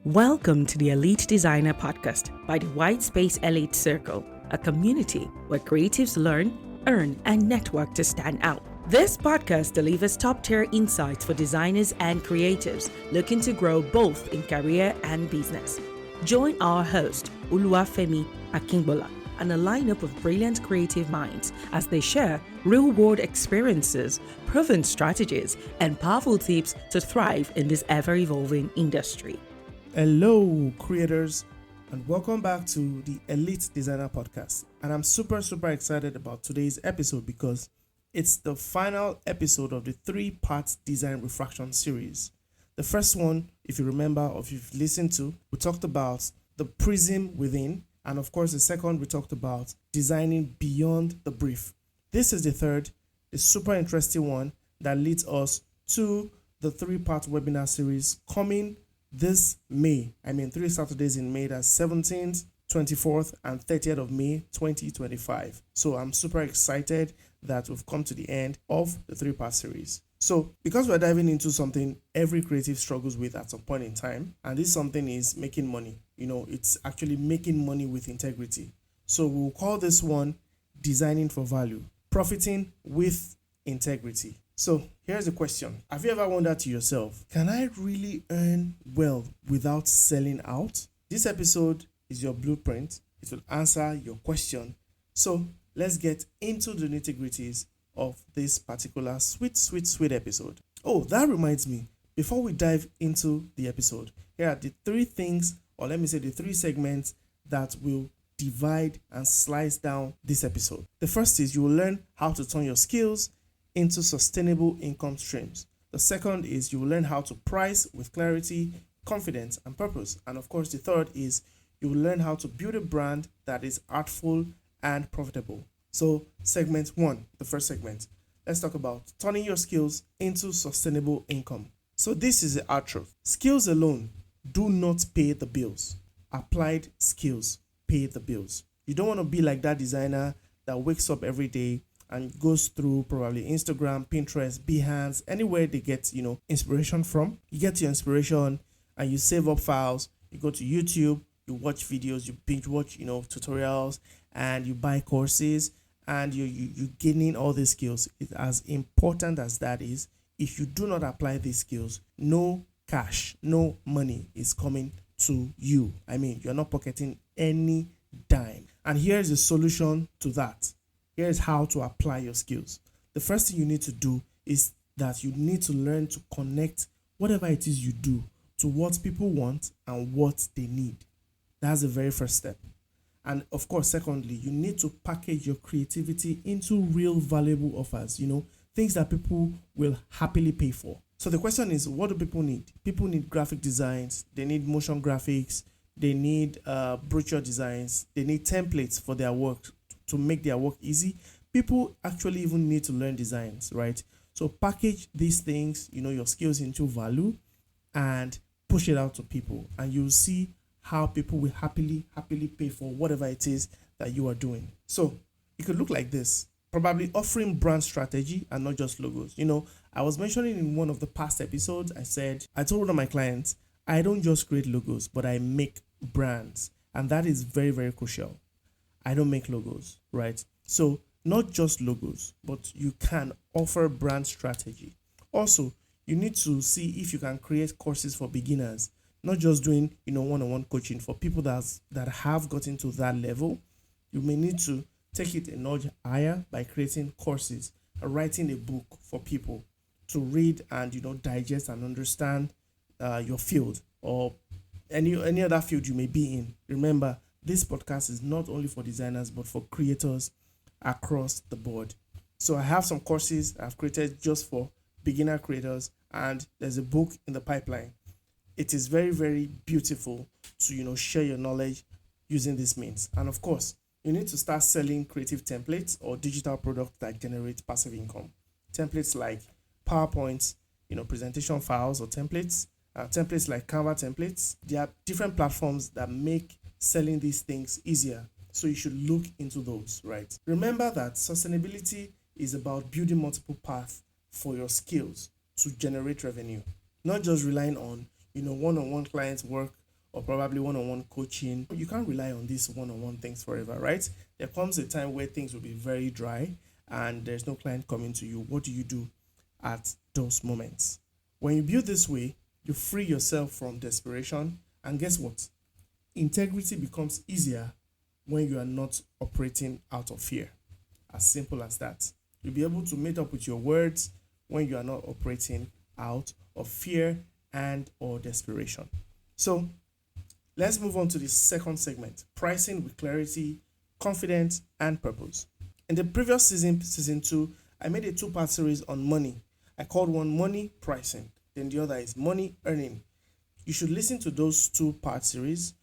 Welcome to the Elite Designer Podcast by the White Space Elite Circle, a community where creatives learn, earn, and network to stand out. This podcast delivers top-tier insights for designers and creatives looking to grow both in career and business. Join our host, Oluwafemi Akingbola, and a lineup of brilliant creative minds as they share real-world experiences, proven strategies, and powerful tips to thrive in this ever-evolving industry. Hello, creators, and welcome back to the Elite Designer Podcast. And I'm super excited about today's episode because it's the final episode of the 3-part design refraction series. The first one, if you remember or if you've listened to, we talked about the prism within. And of course, the second, we talked about designing beyond the brief. This is the third, the super interesting one that leads us to the 3-part webinar series coming this May. 3 Saturdays in May, that's 17th, 24th, and 30th of May, 2025. So I'm super excited that we've come to the end of the 3-part series. So because we're diving into something every creative struggles with at some point in time, and this something is making money. It's actually making money with integrity. So we'll call this one designing for value, profiting with integrity. So here's the question. Have you ever wondered to yourself, can I really earn well without selling out? This episode is your blueprint. It will answer your question. So let's get into the nitty-gritties of this particular sweet episode. Oh, that reminds me, before we dive into the episode, here are the 3 things, or let me say the 3 segments that will divide and slice down this episode. The first is you will learn how to turn your skills into sustainable income streams. The second is you will learn how to price with clarity, confidence, and purpose. And of course, the third is you will learn how to build a brand that is artful and profitable. So segment 1, the first segment, let's talk about turning your skills into sustainable income. So this is the hard truth. Skills alone do not pay the bills. Applied skills pay the bills. You don't want to be like that designer that wakes up every day and goes through probably Instagram, Pinterest, Behance, anywhere they get, inspiration from. You get your inspiration and you save up files. You go to YouTube, you watch videos, you binge watch, tutorials, and you buy courses, and you gaining all these skills. It's as important as that is. If you do not apply these skills, no cash, no money is coming to you. You're not pocketing any dime. And here's the solution to that. Here's how to apply your skills. The first thing you need to do is that you need to learn to connect whatever it is you do to what people want and what they need. That's the very first step. And of course, secondly, you need to package your creativity into real valuable offers, things that people will happily pay for. So the question is, what do people need? People need graphic designs. They need motion graphics. They need brochure designs. They need templates for their work to make their work easy. People actually even need to learn designs, right? So package these things, your skills into value and push it out to people. And you'll see how people will happily pay for whatever it is that you are doing. So it could look like this, probably offering brand strategy and not just logos. I was mentioning in one of the past episodes, I told one of my clients, I don't just create logos, but I make brands. And that is very, very crucial. I don't make logos, right? So not just logos, but you can offer brand strategy. Also, you need to see if you can create courses for beginners, not just doing, one-on-one coaching for people that have gotten to that level. You may need to take it a notch higher by creating courses, writing a book for people to read and, digest and understand your field or any other field you may be in. Remember, this podcast is not only for designers, but for creators across the board. So I have some courses I've created just for beginner creators, and there's a book in the pipeline. It is very, very beautiful to, share your knowledge using these means. And of course, you need to start selling creative templates or digital products that generate passive income. Templates like PowerPoint, presentation files or templates like Canva templates. There are different platforms that make selling these things easier. So you should look into those, right? Remember that sustainability is about building multiple paths for your skills to generate revenue, not just relying on, one-on-one clients work or probably one-on-one coaching. You can't rely on these one-on-one things forever, right? There comes a time where things will be very dry and there's no client coming to you. What do you do at those moments? When you build this way, you free yourself from desperation, and guess what? Integrity becomes easier when you are not operating out of fear. As simple as that. You'll be able to meet up with your words when you are not operating out of fear and or desperation. So let's move on to the second segment, pricing with clarity, confidence, and purpose. In the previous season 2, I made a 2-part series on money. I called one money pricing, then the other is money earning. You should listen to those 2-part series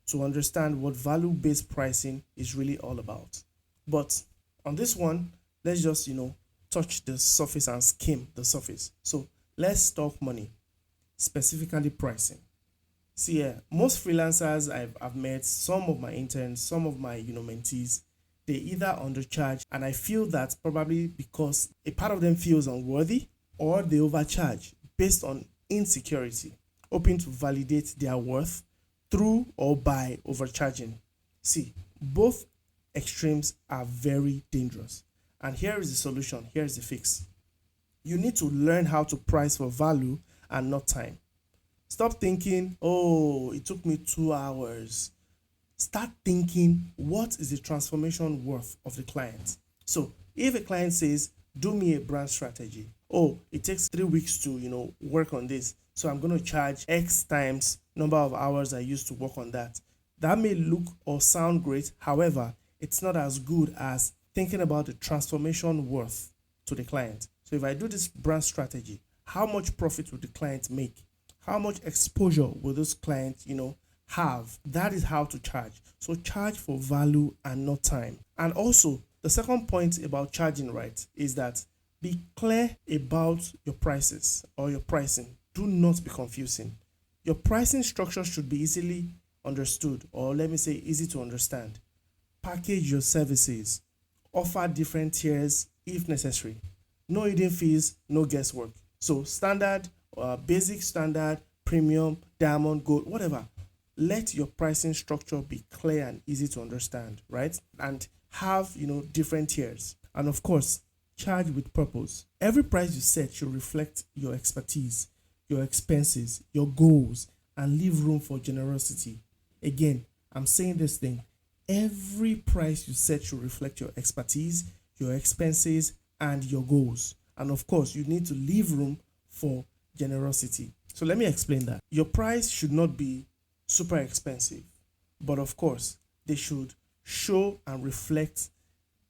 to understand what value-based pricing is really all about. But on this one, let's just, touch the surface and skim the surface. So let's talk money, specifically pricing. See, most freelancers I've met, some of my interns, some of my mentees, they either undercharge, and I feel that probably because a part of them feels unworthy, or they overcharge based on insecurity, hoping to validate their worth through or by overcharging. See, both extremes are very dangerous. And here is the solution. Here is the fix. You need to learn how to price for value and not time. Stop thinking, oh, it took me 2 hours. Start thinking, what is the transformation worth of the client? So if a client says, do me a brand strategy. Oh, it takes 3 weeks to, work on this. So I'm going to charge X times number of hours I used to work on that. That may look or sound great. However, it's not as good as thinking about the transformation worth to the client. So if I do this brand strategy, how much profit will the client make? How much exposure will this client, have? That is how to charge. So charge for value and not time. And also, the second point about charging, right, is that be clear about your prices or your pricing. Do not be confusing. Your pricing structure should be easily understood, or let me say easy to understand. Package your services. Offer different tiers if necessary. No hidden fees, no guesswork. So standard, basic, standard, premium, diamond, gold, whatever. Let your pricing structure be clear and easy to understand, right? And have, different tiers. And of course, charge with purpose. Every price you set should reflect your expertise, your expenses, your goals, and leave room for generosity. Again, I'm saying this thing. Every price you set should reflect your expertise, your expenses, and your goals. And of course, you need to leave room for generosity. So let me explain that. Your price should not be super expensive, but of course, they should show and reflect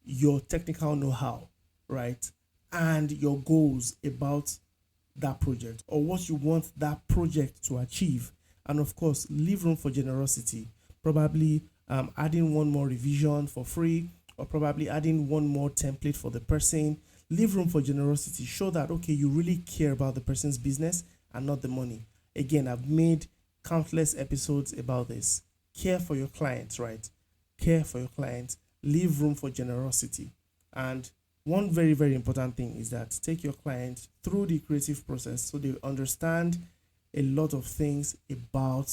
your technical know-how, right? And your goals about that project or what you want that project to achieve. And of course, leave room for generosity. Probably adding one more revision for free, or probably adding one more template for the person. Leave room for generosity. Show that, okay, you really care about the person's business and not the money. Again, I've made countless episodes about this. Care for your clients, right? Care for your clients. Leave room for generosity. And one very, very important thing is that take your clients through the creative process so they understand a lot of things about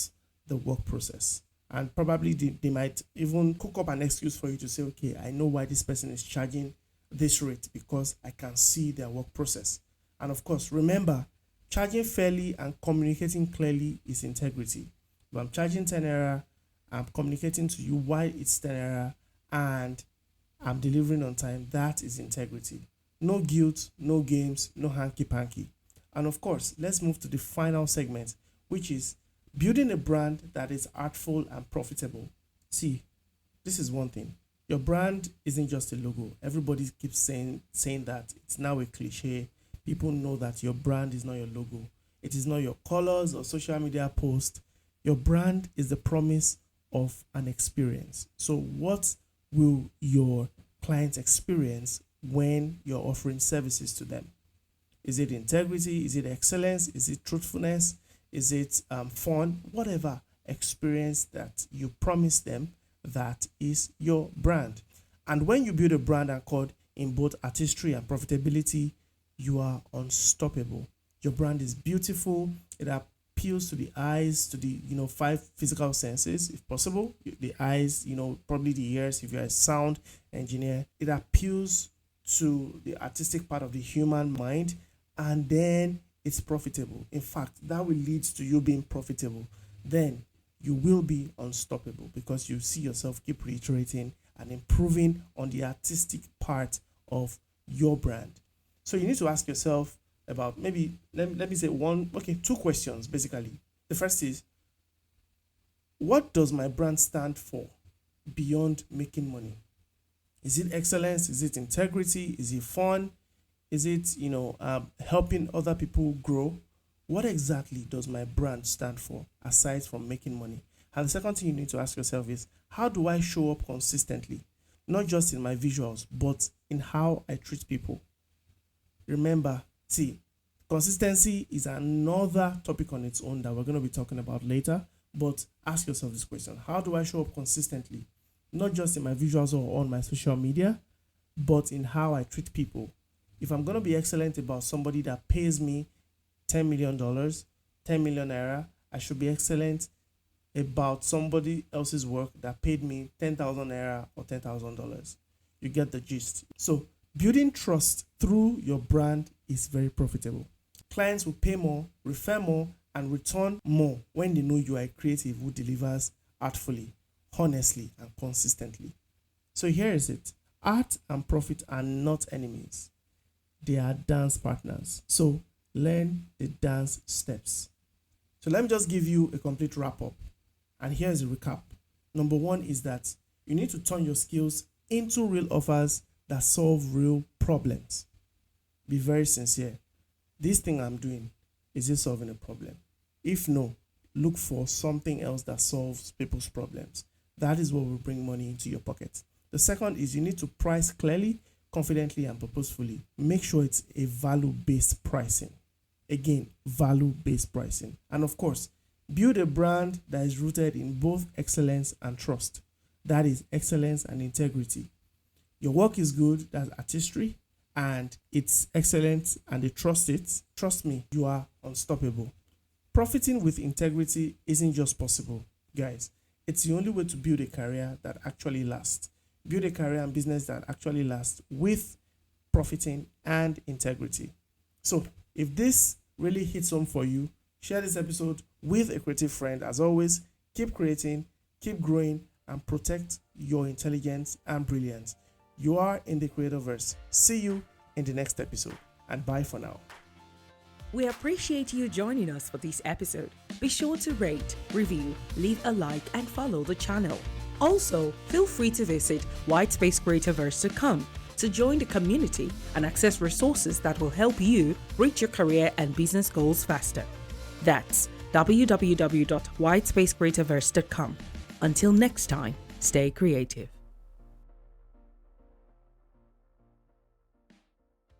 the work process. And probably they might even cook up an excuse for you to say, okay, I know why this person is charging this rate because I can see their work process. And of course, remember, charging fairly and communicating clearly is integrity. If I'm charging 10 naira, I'm communicating to you why it's 10 naira and I'm delivering on time. That is integrity. No guilt, no games, no hanky-panky. And of course, let's move to the final segment, which is building a brand that is artful and profitable. See, this is one thing. Your brand isn't just a logo. Everybody keeps saying that. It's now a cliche. People know that your brand is not your logo. It is not your colors or social media post. Your brand is the promise of an experience. So what will your clients experience when you're offering services to them? Is it integrity? Is it excellence? Is it truthfulness? Is it fun? Whatever experience that you promise them, that is your brand. And when you build a brand anchored in both artistry and profitability, you are unstoppable. Your brand is beautiful. It appeals to the eyes, to the, five physical senses, if possible. The eyes, probably the ears, if you're a sound engineer. It appeals to the artistic part of the human mind, and then it's profitable. In fact, that will lead to you being profitable. Then you will be unstoppable because you see yourself keep reiterating and improving on the artistic part of your brand. So you need to ask yourself about maybe, let me say two questions basically. The first is, what does my brand stand for beyond making money? Is it excellence? Is it integrity? Is it fun? Is it, helping other people grow? What exactly does my brand stand for aside from making money? And the second thing you need to ask yourself is, how do I show up consistently? Not just in my visuals, but in how I treat people. Remember, consistency is another topic on its own that we're going to be talking about later. But ask yourself this question: how do I show up consistently? Not just in my visuals or on my social media, but in how I treat people. If I'm going to be excellent about somebody that pays me $10 million, 10 million naira, I should be excellent about somebody else's work that paid me 10,000 naira or $10,000. You get the gist. So building trust through your brand is very profitable. Clients will pay more, refer more, and return more when they know you are a creative who delivers artfully, honestly, and consistently. So here is it. Art and profit are not enemies. They are dance partners. So learn the dance steps. So let me just give you a complete wrap up. And here's a recap. Number one is that you need to turn your skills into real offers that solve real problems. Be very sincere. This thing I'm doing, is it solving a problem? If no, look for something else that solves people's problems. That is what will bring money into your pocket. The second is you need to price clearly, confidently, and purposefully. Make sure it's a value-based pricing. Again, value-based pricing. And of course, build a brand that is rooted in both excellence and trust. That is excellence and integrity. Your work is good, that's artistry, and it's excellent and they trust it. Trust me, you are unstoppable. Profiting with integrity isn't just possible, guys. It's the only way to build a career that actually lasts. Build a career and business that actually lasts with profiting and integrity. So if this really hits home for you, share this episode with a creative friend. As always, keep creating, keep growing, and protect your intelligence and brilliance. You are in the Creatorverse. See you in the next episode, and bye for now. We appreciate you joining us for this episode. Be sure to rate, review, leave a like, and follow the channel. Also, feel free to visit whitespacecreatorverse.com to join the community and access resources that will help you reach your career and business goals faster. That's www.whitespacecreatorverse.com. Until next time, stay creative.